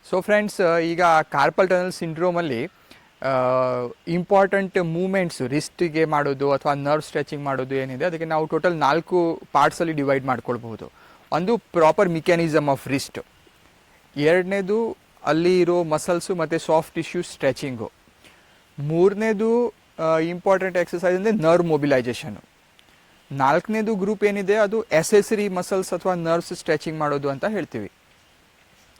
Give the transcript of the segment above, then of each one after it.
So friends, ಈಗ carpal tunnel ಸಿಂಡ್ರೋಮಲ್ಲಿ important movements ರಿಸ್ಟಿಗೆ ಮಾಡೋದು ಅಥವಾ ನರ್ವ್ ಸ್ಟ್ರೆಚಿಂಗ್ ಮಾಡೋದು ಏನಿದೆ ಅದಕ್ಕೆ ನಾವು ಟೋಟಲ್ 4 ಪಾರ್ಟ್ಸಲ್ಲಿ ಡಿವೈಡ್ ಮಾಡ್ಕೊಳ್ಬಹುದು. ಒಂದು ಪ್ರಾಪರ್ ಮಿಕ್ಯಾನಿಸಮ್ ಆಫ್ ರಿಸ್ಟ್, ಎರಡನೇದು ಅಲ್ಲಿ ಇರೋ ಮಸಲ್ಸು ಮತ್ತು ಸಾಫ್ಟ್ ಟಿಶ್ಯೂ ಸ್ಟ್ರೆಚಿಂಗು, ಮೂರನೇದು ಇಂಪಾರ್ಟೆಂಟ್ ಎಕ್ಸಸೈಸ್ ಅಂದರೆ ನರ್ವ್ ಮೊಬಿಲೈಸೇಷನು, ನಾಲ್ಕನೇದು ಗ್ರೂಪ್ ಏನಿದೆ ಅದು ಎಸೆಸರಿ ಮಸಲ್ಸ್ ಅಥವಾ ನರ್ವ್ಸ್ ಸ್ಟ್ರೆಚಿಂಗ್ ಮಾಡೋದು ಅಂತ ಹೇಳ್ತೀವಿ.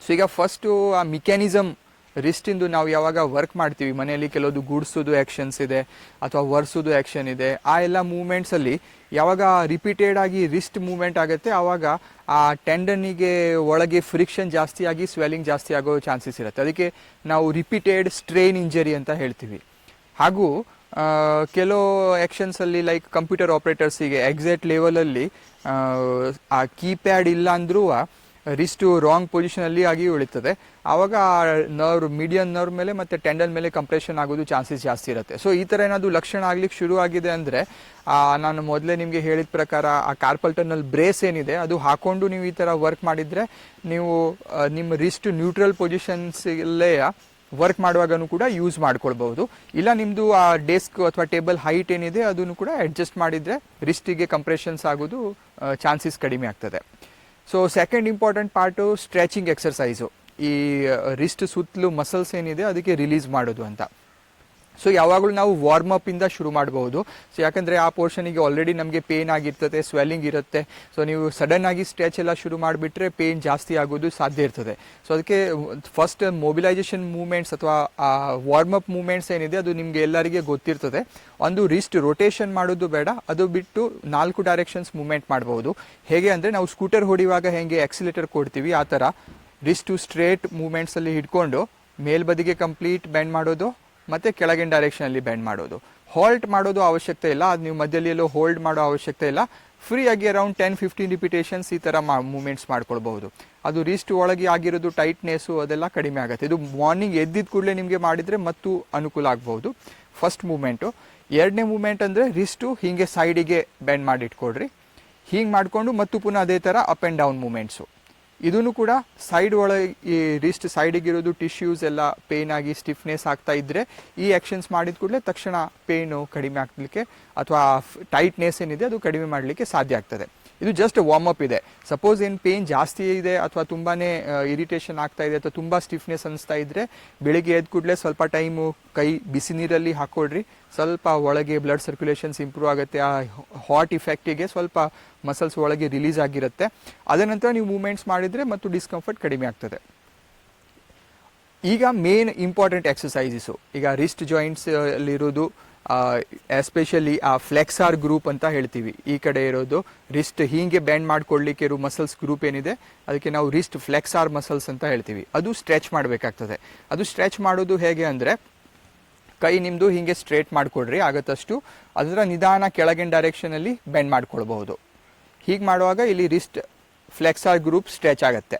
ಸೊ ಈಗ ಫಸ್ಟು ಆ ಮಿಕ್ಯಾನಿಸಮ್ ರಿಸ್ಟಿಂದು ನಾವು ಯಾವಾಗ ವರ್ಕ್ ಮಾಡ್ತೀವಿ ಮನೆಯಲ್ಲಿ ಕೆಲವೊಂದು ಗೂಡ್ಸೋದು ಆ್ಯಕ್ಷನ್ಸ್ ಇದೆ ಅಥವಾ ಒರೆಸೋದು ಆ್ಯಕ್ಷನ್ ಇದೆ, ಆ ಎಲ್ಲ ಮೂಮೆಂಟ್ಸಲ್ಲಿ ಯಾವಾಗ ರಿಪೀಟೆಡ್ ಆಗಿ ರಿಸ್ಟ್ ಮೂಮೆಂಟ್ ಆಗುತ್ತೆ ಆವಾಗ ಆ ಟೆಂಡನಿಗೆ ಒಳಗೆ ಫ್ರಿಕ್ಷನ್ ಜಾಸ್ತಿ ಆಗಿ ಸ್ವೆಲ್ಲಿಂಗ್ ಜಾಸ್ತಿ ಆಗೋ ಚಾನ್ಸಸ್ ಇರುತ್ತೆ. ಅದಕ್ಕೆ ನಾವು ರಿಪೀಟೆಡ್ ಸ್ಟ್ರೈನ್ ಇಂಜರಿ ಅಂತ ಹೇಳ್ತೀವಿ. ಹಾಗೂ ಕೆಲವು ಆ್ಯಕ್ಷನ್ಸಲ್ಲಿ ಲೈಕ್ ಕಂಪ್ಯೂಟರ್ ಆಪ್ರೇಟರ್ಸಿಗೆ ಎಕ್ಸಾಕ್ಟ್ ಲೆವೆಲಲ್ಲಿ ಆ ಕೀಪ್ಯಾಡ್ ಇಲ್ಲ ಅಂದರೂ ರಿಸ್ಟು ರಾಂಗ್ ಪೊಸಿಷನಲ್ಲಿ ಆಗಿ ಉಳಿತದೆ. ಆವಾಗ ನರ್ವ್ ಮೀಡಿಯನ್ ನರ್ವ್ ಮೇಲೆ ಮತ್ತು ಟೆಂಡನ್ ಮೇಲೆ ಕಂಪ್ರೆಷನ್ ಆಗೋದು ಚಾನ್ಸಸ್ ಜಾಸ್ತಿ ಇರುತ್ತೆ. ಸೊ ಈ ಥರ ಏನಾದರೂ ಲಕ್ಷಣ ಆಗ್ಲಿಕ್ಕೆ ಶುರು ಆಗಿದೆ ಅಂದರೆ ನಾನು ಮೊದಲೇ ನಿಮಗೆ ಹೇಳಿದ ಪ್ರಕಾರ ಆ ಕಾರ್ಪಲ್ ಟನಲ್ ಬ್ರೇಸ್ ಏನಿದೆ ಅದು ಹಾಕೊಂಡು ನೀವು ಈ ಥರ ವರ್ಕ್ ಮಾಡಿದರೆ ನೀವು ನಿಮ್ಮ ರಿಸ್ಟ್ ನ್ಯೂಟ್ರಲ್ ಪೊಸಿಷನ್ಸಲ್ಲೇ ವರ್ಕ್ ಮಾಡುವಾಗನೂ ಕೂಡ ಯೂಸ್ ಮಾಡ್ಕೊಳ್ಬಹುದು. ಇಲ್ಲ ನಿಮ್ಮದು ಆ ಡೆಸ್ಕ್ ಅಥವಾ ಟೇಬಲ್ ಹೈಟ್ ಏನಿದೆ ಅದನ್ನು ಕೂಡ ಅಡ್ಜಸ್ಟ್ ಮಾಡಿದರೆ ರಿಸ್ಟಿಗೆ ಕಂಪ್ರೆಷನ್ಸ್ ಆಗೋದು ಚಾನ್ಸಸ್ ಕಡಿಮೆ ಆಗ್ತದೆ. So second important part stretching exercise, ಈ ರಿಸ್ಟ್ ಸುತ್ತಲೂ ಮಸಲ್ಸ್ ಏನಿದೆ ಅದಕ್ಕೆ ರಿಲೀಸ್ ಮಾಡೋದು ಅಂತ. ಸೊ ಯಾವಾಗಲೂ ನಾವು ವಾರ್ಮಪ್ಪಿಂದ ಶುರು ಮಾಡಬಹುದು. ಸೊ ಯಾಕಂದರೆ ಆ ಪೋರ್ಷನಿಗೆ ಆಲ್ರೆಡಿ ನಮಗೆ ಪೇನ್ ಆಗಿರ್ತದೆ, ಸ್ವೆಲ್ಲಿಂಗ್ ಇರುತ್ತೆ. ಸೊ ನೀವು ಸಡನ್ ಆಗಿ ಸ್ಟ್ರೆಚ್ ಎಲ್ಲ ಶುರು ಮಾಡಿಬಿಟ್ರೆ ಪೇನ್ ಜಾಸ್ತಿ ಆಗೋದು ಸಾಧ್ಯ ಇರ್ತದೆ. ಸೊ ಅದಕ್ಕೆ ಫಸ್ಟ್ ಮೊಬಿಲೈಸೇಷನ್ ಮೂಮೆಂಟ್ಸ್ ಅಥವಾ ವಾರ್ಮಪ್ ಮೂಮೆಂಟ್ಸ್ ಏನಿದೆ ಅದು ನಿಮಗೆ ಎಲ್ಲರಿಗೆ ಗೊತ್ತಿರ್ತದೆ. ಒಂದು ರಿಸ್ಟ್ ರೊಟೇಷನ್ ಮಾಡೋದು ಬೇಡ, ಅದು ಬಿಟ್ಟು 4 ಡೈರೆಕ್ಷನ್ಸ್ ಮೂಮೆಂಟ್ ಮಾಡಬಹುದು. ಹೇಗೆ ಅಂದರೆ ನಾವು ಸ್ಕೂಟರ್ ಹೊಡಿಯುವಾಗ ಹೇಗೆ ಆಕ್ಸಿಲೇಟರ್ ಕೊಡ್ತೀವಿ ಆ ಥರ ರಿಸ್ಟು ಸ್ಟ್ರೇಟ್ ಮೂಮೆಂಟ್ಸಲ್ಲಿ ಹಿಡ್ಕೊಂಡು ಮೇಲ್ಬದಿಗೆ ಕಂಪ್ಲೀಟ್ ಬೆಂಡ್ ಮಾಡೋದು ಮತ್ತು ಕೆಳಗಿನ ಡೈರೆಕ್ಷನಲ್ಲಿ ಬೆಂಡ್ ಮಾಡೋದು. ಹಾಲ್ಟ್ ಮಾಡೋದು ಅವಶ್ಯಕತೆ ಇಲ್ಲ, ಅದು ನೀವು ಮಧ್ಯದಲ್ಲಿ ಎಲ್ಲೋ ಹೋಲ್ಡ್ ಮಾಡೋ ಅವಶ್ಯಕತೆ ಇಲ್ಲ. ಫ್ರೀಯಾಗಿ ಅರೌಂಡ್ 10-15 ರಿಪಿಟೇಷನ್ಸ್ ಈ ಥರ ಮೂಮೆಂಟ್ಸ್ ಮಾಡ್ಕೊಳ್ಬಹುದು. ಅದು ರಿಸ್ಟ್ ಒಳಗೆ ಆಗಿರೋದು ಟೈಟ್ನೆಸ್ಸು ಅದೆಲ್ಲ ಕಡಿಮೆ ಆಗುತ್ತೆ. ಇದು ಮಾರ್ನಿಂಗ್ ಎದ್ದಿದ್ದ ಕೂಡಲೇ ನಿಮಗೆ ಮಾಡಿದರೆ ಮತ್ತು ಅನುಕೂಲ ಆಗ್ಬೋದು. First moment. ಎರಡನೇ ಮೂಮೆಂಟ್ ಅಂದರೆ ರಿಸ್ಟು ಹೀಗೆ ಸೈಡಿಗೆ ಬೆಂಡ್ ಮಾಡಿಟ್ಕೊಡ್ರಿ. ಹೀಗೆ ಮಾಡಿಕೊಂಡು ಮತ್ತು ಪುನಃ ಅದೇ ಥರ ಅಪ್ ಆ್ಯಂಡ್ ಡೌನ್ ಮೂಮೆಂಟ್ಸು. ಇದನ್ನು ಕೂಡ ಸೈಡ್ ಒಳಗೆ ಈ ರಿಸ್ಟ್ ಸೈಡಿಗಿರೋದು ಟಿಶ್ಯೂಸ್ ಎಲ್ಲ ಪೇನ್ ಆಗಿ ಸ್ಟಿಫ್ನೆಸ್ ಆಗ್ತಾ ಇದ್ದರೆ ಈ ಆ್ಯಕ್ಷನ್ಸ್ ಮಾಡಿದ ಕೂಡಲೇ ತಕ್ಷಣ ಪೇನು ಕಡಿಮೆ ಆಗಲಿಕ್ಕೆ ಅಥವಾ ಟೈಟ್ನೆಸ್ ಏನಿದೆ ಅದು ಕಡಿಮೆ ಮಾಡಲಿಕ್ಕೆ ಸಾಧ್ಯ ಆಗ್ತದೆ. ಇದು ಜಸ್ಟ್ ವಾರ್ಮಪ್ ಇದೆ. ಸಪೋಸ್ ಏನು ಪೇನ್ ಜಾಸ್ತಿ ಇದೆ ಅಥವಾ ತುಂಬಾ ಇರಿಟೇಷನ್ ಆಗ್ತಾ ಇದೆ ಅಥವಾ ತುಂಬ ಸ್ಟಿಫ್ನೆಸ್ ಅನಿಸ್ತಾ ಇದ್ದರೆ ಬೆಳಿಗ್ಗೆ ಎದ್ದ ಕೂಡಲೇ ಸ್ವಲ್ಪ ಟೈಮು ಕೈ ಬಿಸಿ ನೀರಲ್ಲಿ ಹಾಕ್ಕೊಳ್ರಿ. ಸ್ವಲ್ಪ ಒಳಗೆ ಬ್ಲಡ್ ಸರ್ಕ್ಯುಲೇಷನ್ಸ್ ಇಂಪ್ರೂವ್ ಆಗುತ್ತೆ. ಆ ಹಾಟ್ ಇಫೆಕ್ಟಿಗೆ ಸ್ವಲ್ಪ ಮಸಲ್ಸ್ ಒಳಗೆ ರಿಲೀಸ್ ಆಗಿರುತ್ತೆ. ಅದ ನಂತರ ನೀವು ಮೂಮೆಂಟ್ಸ್ ಮಾಡಿದರೆ ಮತ್ತು ಡಿಸ್ಕಂಫರ್ಟ್ ಕಡಿಮೆ ಆಗ್ತದೆ. ಈಗ ಮೇನ್ ಇಂಪಾರ್ಟೆಂಟ್ ಎಕ್ಸಸೈಸಸ್ಸು, ಈಗ ರಿಸ್ಟ್ ಜಾಯಿಂಟ್ಸ್ ಅಲ್ಲಿರೋದು ಎಸ್ಪೆಷಲಿ ಆ ಫ್ಲೆಕ್ಸಾರ್ ಗ್ರೂಪ್ ಅಂತ ಹೇಳ್ತೀವಿ. ಈ ಕಡೆ ಇರೋದು ರಿಸ್ಟ್ ಹೀಗೆ ಬೆಂಡ್ ಮಾಡ್ಕೊಳ್ಳಿಕ್ಕೆ ಇರೋ ಮಸಲ್ಸ್ ಗ್ರೂಪ್ ಏನಿದೆ ಅದಕ್ಕೆ ನಾವು ರಿಸ್ಟ್ ಫ್ಲೆಕ್ಸಾರ್ ಮಸಲ್ಸ್ ಅಂತ ಹೇಳ್ತೀವಿ. ಅದು ಸ್ಟ್ರೆಚ್ ಮಾಡಬೇಕಾಗ್ತದೆ. ಅದು ಸ್ಟ್ರೆಚ್ ಮಾಡೋದು ಹೇಗೆ ಅಂದರೆ ಕೈ ನಿಮ್ಮದು ಹೀಗೆ ಸ್ಟ್ರೇಟ್ ಮಾಡಿಕೊಡ್ರಿ ಆಗತ್ತಷ್ಟು, ಅದರ ನಿಧಾನ ಕೆಳಗಿನ ಡೈರೆಕ್ಷನಲ್ಲಿ ಬೆಂಡ್ ಮಾಡ್ಕೊಳ್ಬಹುದು. ಹೀಗೆ ಮಾಡುವಾಗ ಇಲ್ಲಿ ರಿಸ್ಟ್ ಫ್ಲೆಕ್ಸಾರ್ ಗ್ರೂಪ್ ಸ್ಟ್ರೆಚ್ ಆಗುತ್ತೆ.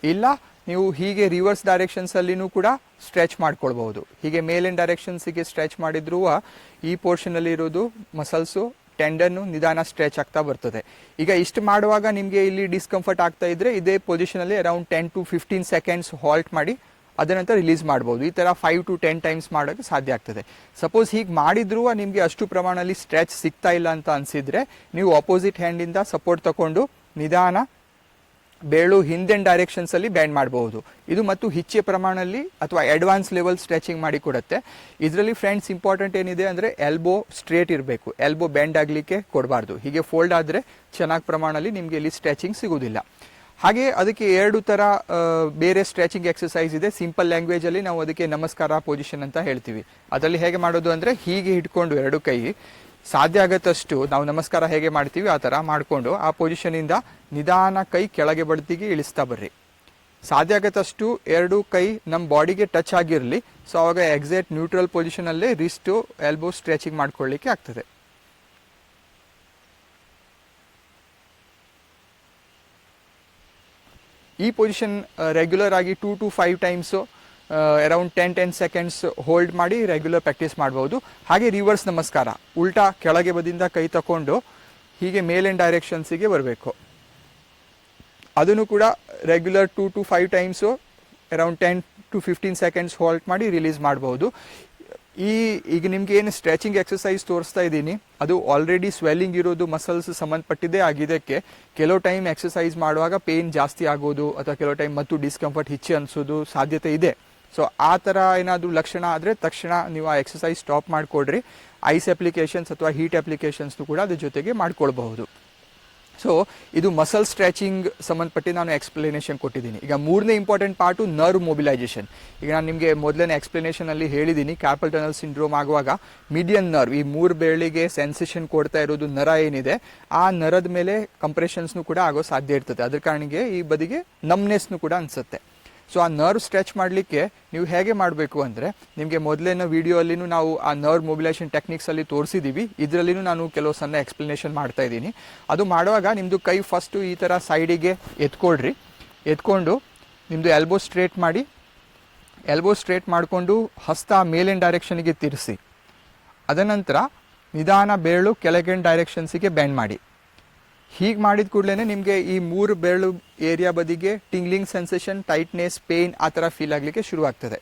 ಇಲ್ಲ ನೀವು ಹೀಗೆ ರಿವರ್ಸ್ ಡೈರೆಕ್ಷನ್ಸಲ್ಲಿನೂ ಕೂಡ ಸ್ಟ್ರೆಚ್ ಮಾಡ್ಕೊಳ್ಬಹುದು. ಹೀಗೆ ಮೇಲಿನ ಡೈರೆಕ್ಷನ್ಸಿಗೆ ಸ್ಟ್ರೆಚ್ ಮಾಡಿದ್ರೂ ಈ ಪೋರ್ಷನಲ್ಲಿ ಇರೋದು ಮಸಲ್ಸು ಟೆಂಡನ್ನು ನಿಧಾನ ಸ್ಟ್ರೆಚ್ ಆಗ್ತಾ ಬರ್ತದೆ. ಈಗ ಇಷ್ಟು ಮಾಡುವಾಗ ನಿಮಗೆ ಇಲ್ಲಿ ಡಿಸ್ಕಂಫರ್ಟ್ ಆಗ್ತಾ ಇದ್ದರೆ ಇದೇ ಪೊಸಿಷನಲ್ಲಿ ಅರೌಂಡ್ 10-15 ಸೆಕೆಂಡ್ಸ್ ಹಾಲ್ಟ್ ಮಾಡಿ ಅದರ ನಂತರ ರಿಲೀಸ್ ಮಾಡ್ಬೋದು. ಈ ಥರ 5 to 10 ಟೈಮ್ಸ್ ಮಾಡೋಕ್ಕೆ ಸಾಧ್ಯ ಆಗ್ತದೆ. ಸಪೋಸ್ ಹೀಗೆ ಮಾಡಿದ್ರೂ ನಿಮಗೆ ಅಷ್ಟು ಪ್ರಮಾಣದಲ್ಲಿ ಸ್ಟ್ರೆಚ್ ಸಿಗ್ತಾ ಇಲ್ಲ ಅಂತ ಅನಿಸಿದರೆ ನೀವು ಆಪೋಸಿಟ್ ಹ್ಯಾಂಡಿಂದ ಸಪೋರ್ಟ್ ತಗೊಂಡು ನಿಧಾನ ಬೇಳು ಹಿಂದಿನ ಡೈರೆಕ್ಷನ್ಸಲ್ಲಿ ಬ್ಯಾಂಡ್ ಮಾಡಬಹುದು. ಇದು ಮತ್ತು ಹೆಚ್ಚಿನ ಪ್ರಮಾಣದಲ್ಲಿ ಅಥವಾ ಅಡ್ವಾನ್ಸ್ ಲೆವೆಲ್ ಸ್ಟ್ರೆಚಿಂಗ್ ಮಾಡಿ ಕೊಡುತ್ತೆ. ಇದರಲ್ಲಿ ಫ್ರೆಂಡ್ಸ್ ಇಂಪಾರ್ಟೆಂಟ್ ಏನಿದೆ ಅಂದರೆ ಎಲ್ಬೋ ಸ್ಟ್ರೇಟ್ ಇರಬೇಕು, ಎಲ್ಬೋ ಬೆಂಡ್ ಆಗಲಿಕ್ಕೆ ಕೊಡಬಾರ್ದು. ಹೀಗೆ ಫೋಲ್ಡ್ ಆದರೆ ಚೆನ್ನಾಗಿ ಪ್ರಮಾಣದಲ್ಲಿ ನಿಮಗೆ ಇಲ್ಲಿ ಸ್ಟ್ರೆಚಿಂಗ್ ಸಿಗೋದಿಲ್ಲ. ಹಾಗೆ ಅದಕ್ಕೆ 2 ಥರ ಬೇರೆ ಸ್ಟ್ರೆಚಿಂಗ್ ಎಕ್ಸಸೈಸ್ ಇದೆ. ಸಿಂಪಲ್ ಲ್ಯಾಂಗ್ವೇಜಲ್ಲಿ ನಾವು ಅದಕ್ಕೆ ನಮಸ್ಕಾರ ಪೊಸಿಷನ್ ಅಂತ ಹೇಳ್ತೀವಿ. ಅದರಲ್ಲಿ ಹೇಗೆ ಮಾಡೋದು ಅಂದರೆ ಹೀಗೆ ಹಿಡ್ಕೊಂಡು 2 ಕೈ ಸಾಧ್ಯ ಆಗತ್ತಷ್ಟು ನಾವು ನಮಸ್ಕಾರ ಹೇಗೆ ಮಾಡ್ತೀವಿ ಆ ಥರ ಮಾಡಿಕೊಂಡು ಆ ಪೊಸಿಷನಿಂದ ನಿಧಾನ ಕೈ ಕೆಳಗೆ ಬಡ್ತಿಗೆ ಇಳಿಸ್ತಾ ಬರ್ರಿ. ಸಾಧ್ಯ ಆಗತ್ತಷ್ಟು 2 ಕೈ ನಮ್ಮ ಬಾಡಿಗೆ ಟಚ್ ಆಗಿರಲಿ. ಸೊ ಆವಾಗ ಎಕ್ಸಾಕ್ಟ್ ನ್ಯೂಟ್ರಲ್ ಪೊಸಿಷನಲ್ಲೇ ರಿಸ್ಟು ಎಲ್ಬೋ ಸ್ಟ್ರೆಚಿಂಗ್ ಮಾಡ್ಕೊಳ್ಳಿಕ್ಕೆ ಆಗ್ತದೆ. ಈ ಪೊಸಿಷನ್ ರೆಗ್ಯುಲರ್ ಆಗಿ 2 to 5 times around 10 seconds hold ಮಾಡಿ ರೆಗ್ಯುಲರ್ ಪ್ರಾಕ್ಟೀಸ್ ಮಾಡ್ಬೋದು. ಹಾಗೆ ರಿವರ್ಸ್ ನಮಸ್ಕಾರ, ಉಲ್ಟಾ ಕೆಳಗೆ ಬದಿಯಿಂದ ಕೈ ತಗೊಂಡು ಹೀಗೆ ಮೇಲಿನ ಡೈರೆಕ್ಷನ್ಸಿಗೆ ಬರಬೇಕು. ಅದನ್ನು ಕೂಡ regular 2 to 5 times around to 15 seconds halt ಮಾಡಿ ರಿಲೀಸ್ ಮಾಡ್ಬೋದು. ಈಗ ನಿಮ್ಗೆ ಏನು ಸ್ಟ್ರೆಚಿಂಗ್ ಎಕ್ಸಸೈಸ್ ತೋರಿಸ್ತಾ ಇದ್ದೀನಿ ಅದು ಆಲ್ರೆಡಿ ಸ್ವೆಲ್ಲಿಂಗ್ ಇರೋದು ಮಸಲ್ಸ್ ಸಂಬಂಧಪಟ್ಟಿದೆ. ಆಗಿದ್ದಕ್ಕೆ ಕೆಲವು ಟೈಮ್ ಎಕ್ಸಸೈಸ್ ಮಾಡುವಾಗ ಪೇನ್ ಜಾಸ್ತಿ ಆಗೋದು ಅಥವಾ ಕೆಲವು ಟೈಮ್ ಮತ್ತು ಡಿಸ್ಕಂಫರ್ಟ್ ಹೆಚ್ಚು ಅನಿಸೋದು ಸಾಧ್ಯತೆ ಇದೆ. ಸೊ ಆ ಥರ ಏನಾದರೂ ಲಕ್ಷಣ ಆದರೆ ತಕ್ಷಣ ನೀವು ಆ ಎಕ್ಸಸೈಸ್ ಸ್ಟಾಪ್ ಮಾಡಿಕೊಡ್ರಿ. ಐಸ್ ಅಪ್ಲಿಕೇಶನ್ಸ್ ಅಥವಾ ಹೀಟ್ ಅಪ್ಲಿಕೇಶನ್ಸ್ನು ಕೂಡ ಅದ್ರ ಜೊತೆಗೆ ಮಾಡ್ಕೊಳ್ಬಹುದು. ಸೊ ಇದು ಮಸಲ್ ಸ್ಟ್ರೆಚಿಂಗ್ ಸಂಬಂಧಪಟ್ಟು ನಾನು ಎಕ್ಸ್ಪ್ಲನೇಷನ್ ಕೊಟ್ಟಿದ್ದೀನಿ. ಈಗ ಮೂರನೇ ಇಂಪಾರ್ಟೆಂಟ್ ಪಾರ್ಟು ನರ್ವ್ ಮೊಬಿಲೈಸೇಷನ್. ಈಗ ನಾನು ನಿಮಗೆ ಮೊದಲನೇ ಎಕ್ಸ್ಪ್ಲನೇಷನಲ್ಲಿ ಹೇಳಿದ್ದೀನಿ ಕಾರ್ಪಲ್ ಟನಲ್ ಸಿಂಡ್ರೋಮ್ ಆಗುವಾಗ ಮೀಡಿಯನ್ ನರ್ವ್ ಈ ಮೂರು ಬೆರಳಿಗೆ ಸೆನ್ಸೇಷನ್ ಕೊಡ್ತಾ ಇರೋದು ನರ ಏನಿದೆ ಆ ನರದ ಮೇಲೆ ಕಂಪ್ರೆಷನ್ಸ್ನು ಕೂಡ ಆಗೋ ಸಾಧ್ಯ ಇರ್ತದೆ. ಅದ್ರ ಕಾರಣಕ್ಕೆ ಈ ಬದಿಗೆ ನಮ್ನೆಸ್ನು ಕೂಡ ಅನಿಸುತ್ತೆ. ಸೊ ಆ ನರ್ವ್ ಸ್ಟ್ರೆಚ್ ಮಾಡಲಿಕ್ಕೆ ನೀವು ಹೇಗೆ ಮಾಡಬೇಕು ಅಂದರೆ ನಿಮಗೆ ಮೊದಲಿನ ವಿಡಿಯೋ ಅಲ್ಲಿನೂ ನಾವು ಆ ನರ್ವ್ ಮೊಬಿಲೈಸೇಷನ್ ಟೆಕ್ನಿಕ್ಸಲ್ಲಿ ತೋರಿಸಿದ್ದೀವಿ. ಇದರಲ್ಲಿನೂ ನಾನು ಕೆಲವು ಸಣ್ಣ ಎಕ್ಸ್ಪ್ಲನೇಷನ್ ಮಾಡ್ತಾ ಇದ್ದೀನಿ. ಅದು ಮಾಡುವಾಗ ನಿಮ್ಮದು ಕೈ ಫಸ್ಟು ಈ ಥರ ಸೈಡಿಗೆ ಎತ್ಕೊಳ್ರಿ. ಎತ್ಕೊಂಡು ನಿಮ್ಮದು ಎಲ್ಬೋ ಸ್ಟ್ರೇಟ್ ಮಾಡಿ, ಎಲ್ಬೋ ಸ್ಟ್ರೇಟ್ ಮಾಡಿಕೊಂಡು ಹಸ್ತ ಮೇಲಿನ ಡೈರೆಕ್ಷನ್ಗೆ ತಿರ್ಸಿ. ಅದನಂತರ ನಿಧಾನ ಬೆರಳು ಕೆಳಗಿನ ಡೈರೆಕ್ಷನ್ಸಿಗೆ ಬೆಂಡ್ ಮಾಡಿ. ಹೀಗೆ ಮಾಡಿದ ಕೂಡಲೇ ನಿಮಗೆ ಈ ಮೂರು ಬೆರಳು ಏರಿಯಾ ಬದಿಗೆ ಟಿಂಗ್ಲಿಂಗ್ ಸೆನ್ಸೇಷನ್, ಟೈಟ್ನೆಸ್, ಪೇಯ್ನ್ ಆ ಥರ ಫೀಲ್ ಆಗಲಿಕ್ಕೆ ಶುರು ಆಗ್ತದೆ.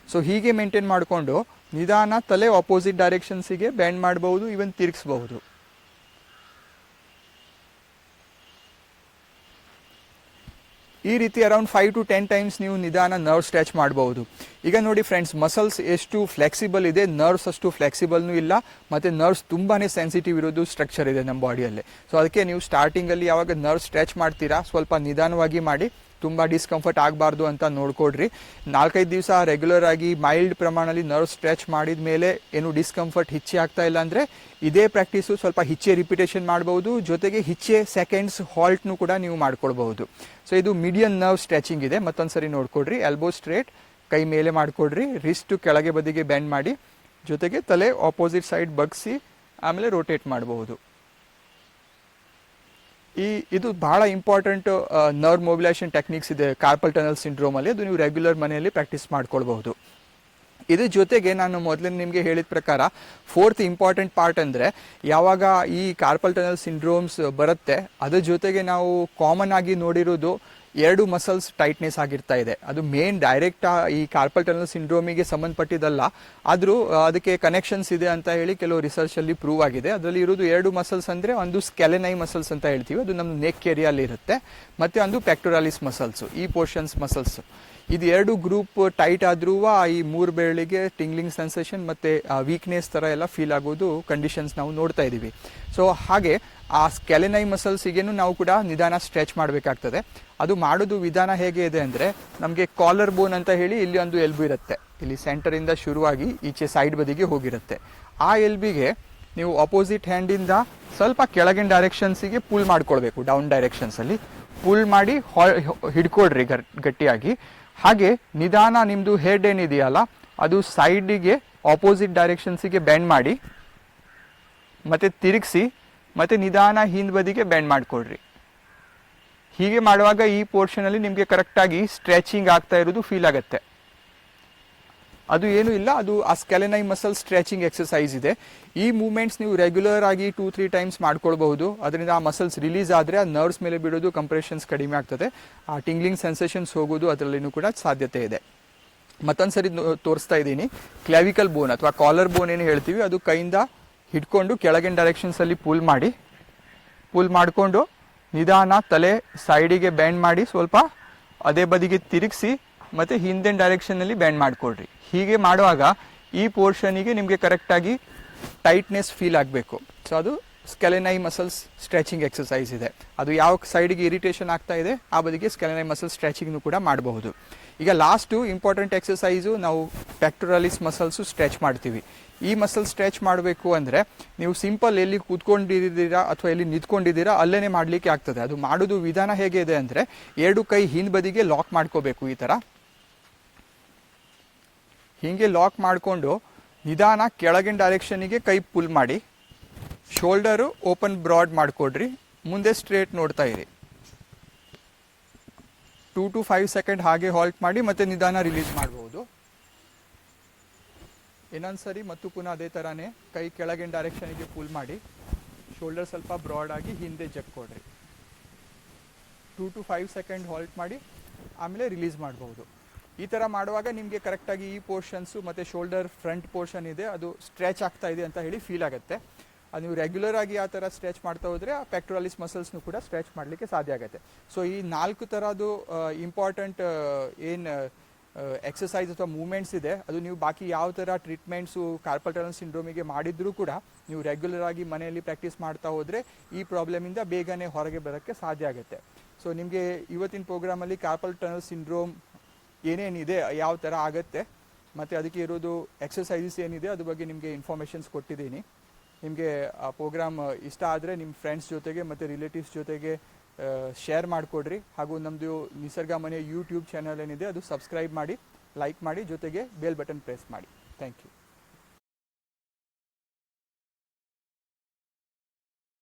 ಸೊ ಹೀಗೆ ಮೇಂಟೈನ್ ಮಾಡಿಕೊಂಡು ನಿಧಾನ ತಲೆ ಆಪೋಸಿಟ್ ಡೈರೆಕ್ಷನ್ಸಿಗೆ ಬೆಂಡ್ ಮಾಡಬಹುದು, ಇವನ್ ತಿರುಗಿಸಬಹುದು. ಈ ರೀತಿ ಅರೌಂಡ್ 5 to 10 ಟೈಮ್ಸ್ ನೀವು ನಿಧಾನ ನರ್ವ್ ಸ್ಟ್ರೆಚ್ ಮಾಡಬಹುದು. ಈಗ ನೋಡಿ ಫ್ರೆಂಡ್ಸ್, ಮಸಲ್ಸ್ ಎಷ್ಟು ಫ್ಲೆಕ್ಸಿಬಲ್ ಇದೆ, ನರ್ವ್ಸ್ ಅಷ್ಟು ಫ್ಲೆಕ್ಸಿಬಲ್ನೂ ಇಲ್ಲ, ಮತ್ತು ನರ್ವ್ಸ್ ತುಂಬಾ ಸೆನ್ಸಿಟಿವ್ ಇರೋದು ಸ್ಟ್ರಕ್ಚರ್ ಇದೆ ನಮ್ಮ ಬಾಡಿಯಲ್ಲಿ. ಸೊ ಅದಕ್ಕೆ ನೀವು ಸ್ಟಾರ್ಟಿಂಗಲ್ಲಿ ಯಾವಾಗ ನರ್ವ್ ಸ್ಟ್ರೆಚ್ ಮಾಡ್ತೀರಾ ಸ್ವಲ್ಪ ನಿಧಾನವಾಗಿ ಮಾಡಿ, ತುಂಬ ಡಿಸ್ಕಂಫರ್ಟ್ ಆಗಬಾರ್ದು ಅಂತ ನೋಡ್ಕೊಡ್ರಿ. 4-5 ದಿವಸ ರೆಗ್ಯುಲರ್ ಆಗಿ ಮೈಲ್ಡ್ ಪ್ರಮಾಣದಲ್ಲಿ ನರ್ವ್ ಸ್ಟ್ರೆಚ್ ಮಾಡಿದ ಮೇಲೆ ಏನು ಡಿಸ್ಕಂಫರ್ಟ್ ಹೆಚ್ಚೆ ಆಗ್ತಾ ಇಲ್ಲ ಅಂದರೆ ಇದೇ ಪ್ರಾಕ್ಟೀಸು ಸ್ವಲ್ಪ ಹೆಚ್ಚೆ ರಿಪಿಟೇಷನ್ ಮಾಡ್ಬೋದು. ಜೊತೆಗೆ ಹೆಚ್ಚೆ ಸೆಕೆಂಡ್ಸ್ ಹಾಲ್ಟ್ನು ಕೂಡ ನೀವು ಮಾಡ್ಕೊಳ್ಬಹುದು. ಸೊ ಇದು ಮೀಡಿಯನ್ ನರ್ವ್ ಸ್ಟ್ರೆಚಿಂಗ್ ಇದೆ. ಮತ್ತೊಂದು ಸರಿ ನೋಡ್ಕೊಡ್ರಿ. ಎಲ್ಬೋ ಸ್ಟ್ರೇಟ್, ಕೈ ಮೇಲೆ ಮಾಡಿಕೊಡ್ರಿ, ರಿಸ್ಟು ಕೆಳಗೆ ಬದಿಗೆ ಬೆಂಡ್ ಮಾಡಿ, ಜೊತೆಗೆ ತಲೆ ಆಪೋಸಿಟ್ ಸೈಡ್ ಬಗ್ಸಿ ಆಮೇಲೆ ರೋಟೇಟ್ ಮಾಡಬಹುದು. ಇದು ಬಹಳ ಇಂಪಾರ್ಟೆಂಟ್ ನರ್ವ್ ಮೊಬಿಲೈಸೇಷನ್ ಟೆಕ್ನಿಕ್ಸ್ ಇದೆ ಕಾರ್ಪಲ್ ಟನಲ್ ಸಿಂಡ್ರೋಮಲ್ಲಿ. ಅದು ನೀವು ರೆಗ್ಯುಲರ್ ಮನೆಯಲ್ಲಿ ಪ್ರಾಕ್ಟೀಸ್ ಮಾಡ್ಕೊಳ್ಬಹುದು. ಇದ್ರ ಜೊತೆಗೆ ನಾನು ಮೊದಲೇ ನಿಮಗೆ ಹೇಳಿದ ಪ್ರಕಾರ ಫೋರ್ತ್ ಇಂಪಾರ್ಟೆಂಟ್ ಪಾರ್ಟ್ ಅಂದರೆ ಯಾವಾಗ ಈ ಕಾರ್ಪಲ್ ಟನಲ್ ಸಿಂಡ್ರೋಮ್ಸ್ ಬರುತ್ತೆ ಅದ್ರ ಜೊತೆಗೆ ನಾವು ಕಾಮನ್ ಆಗಿ ನೋಡಿರೋದು 2 ಮಸಲ್ಸ್ ಟೈಟ್ನೆಸ್ ಆಗಿರ್ತಾ ಇದೆ. ಅದು ಮೇನ್ ಡೈರೆಕ್ಟ್ ಈ ಕಾರ್ಪಲ್ ಟನಲ್ ಸಿಂಡ್ರೋಮಿಗೆ ಸಂಬಂಧಪಟ್ಟಿದ್ದಲ್ಲ, ಆದರೂ ಅದಕ್ಕೆ ಕನೆಕ್ಷನ್ಸ್ ಇದೆ ಅಂತ ಹೇಳಿ ಕೆಲವು ರಿಸರ್ಚಲ್ಲಿ ಪ್ರೂವ್ ಆಗಿದೆ. ಅದರಲ್ಲಿ ಇರೋದು 2 ಮಸಲ್ಸ್ ಅಂದರೆ ಒಂದು ಸ್ಕೆಲೆನೈ ಮಸಲ್ಸ್ ಅಂತ ಹೇಳ್ತೀವಿ, ಅದು ನಮ್ಮ ನೆಕ್ ಏರಿಯಲ್ಲಿ ಇರುತ್ತೆ, ಮತ್ತು ಒಂದು ಪೆಕ್ಟೋರಾಲಿಸ್ ಮಸಲ್ಸು, ಈ ಪೋರ್ಷನ್ಸ್ ಮಸಲ್ಸ್. ಇದು 2 ಗ್ರೂಪ್ ಟೈಟ್ ಆದ್ರೂ ಈ 3 ಬೆರಳಿಗೆ ಟಿಂಗ್ಲಿಂಗ್ ಸೆನ್ಸೇಷನ್ ಮತ್ತು ವೀಕ್ನೆಸ್ ಥರ ಎಲ್ಲ ಫೀಲ್ ಆಗೋದು ಕಂಡೀಷನ್ಸ್ ನಾವು ನೋಡ್ತಾ ಇದ್ದೀವಿ. ಸೊ ಹಾಗೆ ಆ ಸ್ಕೆಲೆನೈ ಮಸಲ್ಸಿಗೇನು ನಾವು ಕೂಡ ನಿಧಾನ ಸ್ಟ್ರೆಚ್ ಮಾಡಬೇಕಾಗ್ತದೆ. ಅದು ಮಾಡೋದು ವಿಧಾನ ಹೇಗೆ ಇದೆ ಅಂದರೆ, ನಮಗೆ ಕಾಲರ್ ಬೋನ್ ಅಂತ ಹೇಳಿ ಇಲ್ಲಿ ಒಂದು ಎಲ್ಬು ಇರುತ್ತೆ, ಇಲ್ಲಿ ಸೆಂಟರಿಂದ ಶುರುವಾಗಿ ಈಚೆ ಸೈಡ್ ಬದಿಗೆ ಹೋಗಿರುತ್ತೆ. ಆ ಎಲ್ಬಿಗೆ ನೀವು ಅಪೋಸಿಟ್ ಹ್ಯಾಂಡಿಂದ ಸ್ವಲ್ಪ ಕೆಳಗಿನ ಡೈರೆಕ್ಷನ್ಸಿಗೆ ಪುಲ್ ಮಾಡ್ಕೊಳ್ಬೇಕು. ಡೌನ್ ಡೈರೆಕ್ಷನ್ಸಲ್ಲಿ ಪುಲ್ ಮಾಡಿ ಹಿಡ್ಕೊಳ್ರಿ ಗಟ್ಟಿಯಾಗಿ. ಹಾಗೆ ನಿಧಾನ ನಿಮ್ಮದು ಹೆಡ್ ಏನಿದೆಯಲ್ಲ ಅದು ಸೈಡಿಗೆ ಆಪೋಸಿಟ್ ಡೈರೆಕ್ಷನ್ಸಿಗೆ ಬೆಂಡ್ ಮಾಡಿ, ಮತ್ತು ತಿರುಗಿಸಿ, ಮತ್ತು ನಿಧಾನ ಹಿಂದ್ ಬದಿಗೆ ಬೆಂಡ್ ಮಾಡಿಕೊಡ್ರಿ. ಹೀಗೆ ಮಾಡುವಾಗ ಈ ಪೋರ್ಷನಲ್ಲಿ ನಿಮಗೆ ಕರೆಕ್ಟಾಗಿ ಸ್ಟ್ರೆಚಿಂಗ್ ಆಗ್ತಾ ಇರೋದು ಫೀಲ್ ಆಗುತ್ತೆ. ಅದು ಏನೂ ಇಲ್ಲ, ಅದು ಆ ಸ್ಕೆಲೆನೈ ಮಸಲ್ ಸ್ಟ್ರೆಚಿಂಗ್ ಎಕ್ಸಸೈಸ್ ಇದೆ. ಈ ಮೂವ್ಮೆಂಟ್ಸ್ ನೀವು ರೆಗ್ಯುಲರ್ ಆಗಿ 2-3 ಟೈಮ್ಸ್ ಮಾಡ್ಕೊಳ್ಬಹುದು. ಅದರಿಂದ ಆ ಮಸಲ್ಸ್ ರಿಲೀಸ್ ಆದರೆ ಆ ನರ್ವ್ಸ್ ಮೇಲೆ ಬಿಡೋದು, ಕಂಪ್ರೆಷನ್ಸ್ ಕಡಿಮೆ ಆಗ್ತದೆ, ಆ ಟಿಂಗ್ಲಿಂಗ್ ಸೆನ್ಸೇಷನ್ಸ್ ಹೋಗೋದು ಅದರಲ್ಲಿನೂ ಕೂಡ ಸಾಧ್ಯತೆ ಇದೆ. ಮತ್ತೊಂದು ಸರಿ ತೋರಿಸ್ತಾ ಇದ್ದೀನಿ. ಕ್ಲಾವಿಕಲ್ ಬೋನ್ ಅಥವಾ ಕಾಲರ್ ಬೋನ್ ಏನು ಹೇಳ್ತೀವಿ, ಅದು ಕೈಯಿಂದ ಹಿಡ್ಕೊಂಡು ಕೆಳಗಿನ ಡೈರೆಕ್ಷನ್ಸಲ್ಲಿ ಪುಲ್ ಮಾಡಿಕೊಂಡು ನಿಧಾನ ತಲೆ ಸೈಡಿಗೆ ಬೆಂಡ್ ಮಾಡಿ, ಸ್ವಲ್ಪ ಅದೇ ಬದಿಗೆ ತಿರುಗಿಸಿ, ಮತ್ತು ಹಿಂದಿನ ಡೈರೆಕ್ಷನ್ನಲ್ಲಿ ಬೆಂಡ್ ಮಾಡಿಕೊಡ್ರಿ. ಹೀಗೆ ಮಾಡುವಾಗ ಈ ಪೋರ್ಷನಿಗೆ ನಿಮಗೆ ಕರೆಕ್ಟಾಗಿ ಟೈಟ್ನೆಸ್ ಫೀಲ್ ಆಗಬೇಕು. ಸೊ ಅದು ಸ್ಕೆಲೆನೈ ಮಸಲ್ಸ್ ಸ್ಟ್ರೆಚಿಂಗ್ ಎಕ್ಸಸೈಸ್ ಇದೆ. ಅದು ಯಾವ ಸೈಡಿಗೆ ಇರಿಟೇಷನ್ ಆಗ್ತಾ ಇದೆ ಆ ಬದಿಗೆ ಸ್ಕೆಲೆನೈ ಮಸಲ್ ಸ್ಟ್ರೆಚಿಂಗ್ನು ಕೂಡ ಮಾಡಬಹುದು. ಈಗ ಲಾಸ್ಟು ಇಂಪಾರ್ಟೆಂಟ್ ಎಕ್ಸಸೈಸು ನಾವು ಪೆಕ್ಟೋರಾಲಿಸ್ ಮಸಲ್ಸು ಸ್ಟ್ರೆಚ್ ಮಾಡ್ತೀವಿ. ಈ ಮಸಲ್ ಸ್ಟ್ರೆಚ್ ಮಾಡಬೇಕು ಅಂದರೆ ನೀವು ಸಿಂಪಲ್ ಎಲ್ಲಿ ಕೂತ್ಕೊಂಡಿದ್ದೀರಾ ಅಥವಾ ಎಲ್ಲಿ ನಿಂತ್ಕೊಂಡಿದ್ದೀರಾ ಅಲ್ಲೇ ಮಾಡಲಿಕ್ಕೆ ಆಗ್ತದೆ. ಅದು ಮಾಡೋದು ವಿಧಾನ ಹೇಗೆ ಇದೆ ಅಂದರೆ, 2 ಕೈ ಹಿಂದ್ ಬದಿಗೆ ಲಾಕ್ ಮಾಡ್ಕೋಬೇಕು. ಈ ಥರ ಹೀಗೆ ಲಾಕ್ ಮಾಡಿಕೊಂಡು ನಿಧಾನ ಕೆಳಗಿನ ಡೈರೆಕ್ಷನಿಗೆ ಕೈ ಪುಲ್ ಮಾಡಿ, ಶೋಲ್ಡರು ಓಪನ್ ಬ್ರಾಡ್ ಮಾಡಿಕೊಡ್ರಿ, ಮುಂದೆ ಸ್ಟ್ರೇಟ್ ನೋಡ್ತಾ ಇರಿ. 2 to 5 ಸೆಕೆಂಡ್ ಹಾಗೆ ಹಾಲ್ಟ್ ಮಾಡಿ, ಮತ್ತೆ ನಿಧಾನ ರಿಲೀಸ್ ಮಾಡಬಹುದು. ಇನ್ನೊಂದು ಸರಿ ಮತ್ತು ಪುನಃ ಅದೇ ಥರನೇ ಕೈ ಕೆಳಗಿನ ಡೈರೆಕ್ಷನಿಗೆ ಪುಲ್ ಮಾಡಿ, ಶೋಲ್ಡರ್ ಸ್ವಲ್ಪ ಬ್ರಾಡ್ ಆಗಿ ಹಿಂದೆ ಜಗ್ ಕೊಡ್ರಿ. 2 to 5 ಸೆಕೆಂಡ್ ಹಾಲ್ಟ್ ಮಾಡಿ, ಆಮೇಲೆ ರಿಲೀಸ್ ಮಾಡಬಹುದು. ಈ ಥರ ಮಾಡುವಾಗ ನಿಮಗೆ ಕರೆಕ್ಟಾಗಿ ಈ ಪೋರ್ಷನ್ಸು ಮತ್ತು ಶೋಲ್ಡರ್ ಫ್ರಂಟ್ ಪೋರ್ಷನ್ ಇದೆ ಅದು ಸ್ಟ್ರೆಚ್ ಆಗ್ತಾ ಇದೆ ಅಂತ ಹೇಳಿ ಫೀಲ್ ಆಗುತ್ತೆ. ಅದು ನೀವು ರೆಗ್ಯುಲರ್ ಆಗಿ ಆ ಥರ ಸ್ಟ್ರೆಚ್ ಮಾಡ್ತಾ ಹೋದರೆ ಆ ಪೆಕ್ಟೋರಾಲಿಸ್ ಮಸಲ್ಸ್ನು ಕೂಡ ಸ್ಟ್ರೆಚ್ ಮಾಡಲಿಕ್ಕೆ ಸಾಧ್ಯ ಆಗುತ್ತೆ. ಸೊ ಈ 4 ಥರದ್ದು ಇಂಪಾರ್ಟೆಂಟ್ ಏನು ಎಕ್ಸಸೈಸ್ ಅಥವಾ ಮೂವ್ಮೆಂಟ್ಸ್ ಇದೆ ಅದು ನೀವು ಬಾಕಿ ಯಾವ ಥರ ಟ್ರೀಟ್ಮೆಂಟ್ಸು ಕಾರ್ಪಲ್ ಟನಲ್ ಸಿಂಡ್ರೋಮಿಗೆ ಮಾಡಿದ್ರೂ ಕೂಡ ನೀವು ರೆಗ್ಯುಲರ್ ಆಗಿ ಮನೆಯಲ್ಲಿ ಪ್ರಾಕ್ಟೀಸ್ ಮಾಡ್ತಾ ಹೋದರೆ ಈ ಪ್ರಾಬ್ಲಮಿಂದ ಬೇಗನೆ ಹೊರಗೆ ಬರೋಕ್ಕೆ ಸಾಧ್ಯ ಆಗುತ್ತೆ. ಸೊ ನಿಮಗೆ ಇವತ್ತಿನ ಪ್ರೋಗ್ರಾಮಲ್ಲಿ ಕಾರ್ಪಲ್ ಟನಲ್ ಸಿಂಡ್ರೋಮ್ ಏನೇನಿದೆ, ಯಾವ ಥರ ಆಗುತ್ತೆ ಮತ್ತು ಅದಕ್ಕೆ ಇರೋದು ಎಕ್ಸಸೈಸಸ್ ಏನಿದೆ ಅದ್ರ ಬಗ್ಗೆ ನಿಮಗೆ ಇನ್ಫಾರ್ಮೇಷನ್ಸ್ ಕೊಟ್ಟಿದ್ದೀನಿ. ನಿಮಗೆ ಆ ಪ್ರೋಗ್ರಾಮ್ ಇಷ್ಟ ಆದರೆ ನಿಮ್ಮ ಫ್ರೆಂಡ್ಸ್ ಜೊತೆಗೆ ಮತ್ತು ರಿಲೇಟಿವ್ಸ್ ಜೊತೆಗೆ ಶೇರ್ ಮಾಡಿಕೊಡ್ರಿ. ಹಾಗೂ ನಮ್ಮದು ನಿಸರ್ಗ ಮನೆ ಯೂಟ್ಯೂಬ್ ಚಾನಲ್ ಏನಿದೆ ಅದು ಸಬ್ಸ್ಕ್ರೈಬ್ ಮಾಡಿ, ಲೈಕ್ ಮಾಡಿ, ಜೊತೆಗೆ ಬೆಲ್ ಬಟನ್ ಪ್ರೆಸ್ ಮಾಡಿ. Thank you.